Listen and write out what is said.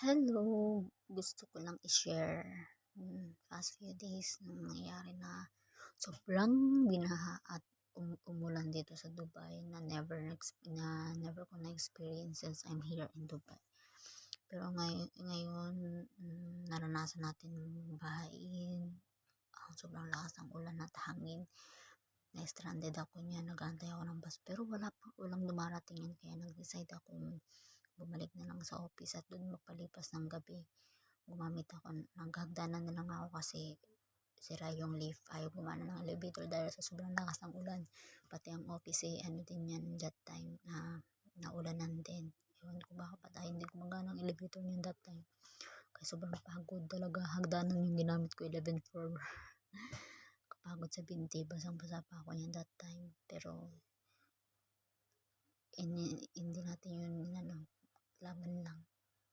Hello, gusto ko lang i-share past few days nung nangyayari na sobrang binaha at umulan dito sa Dubai na never ko na-experience since I'm here in Dubai. Pero ngayon naranasan natin bahain, ang sobrang lakas ng ulan at hangin. Na-stranded ako niya, nag-aantay ako ng bus pero walang dumarating yan kaya nag-decide akong bumalik na lang sa office at doon magpalipas ng gabi. Gumamit ako, naghagdanan na lang ako kasi sira yung lift. Ayaw gumana ng elevator dahil sa sobrang lakas ng ulan. Pati ang office ano din yan that time na naulanan din. Ewan ko baka pa tayo hindi gumagana ang elevator niyan that time. Kaya sobrang pagod talaga. Hagdanan yung ginamit ko 11th floor. Kapagod sa binti. Basang-basa pa ako niyan that time. Pero hindi natin yun laban lang.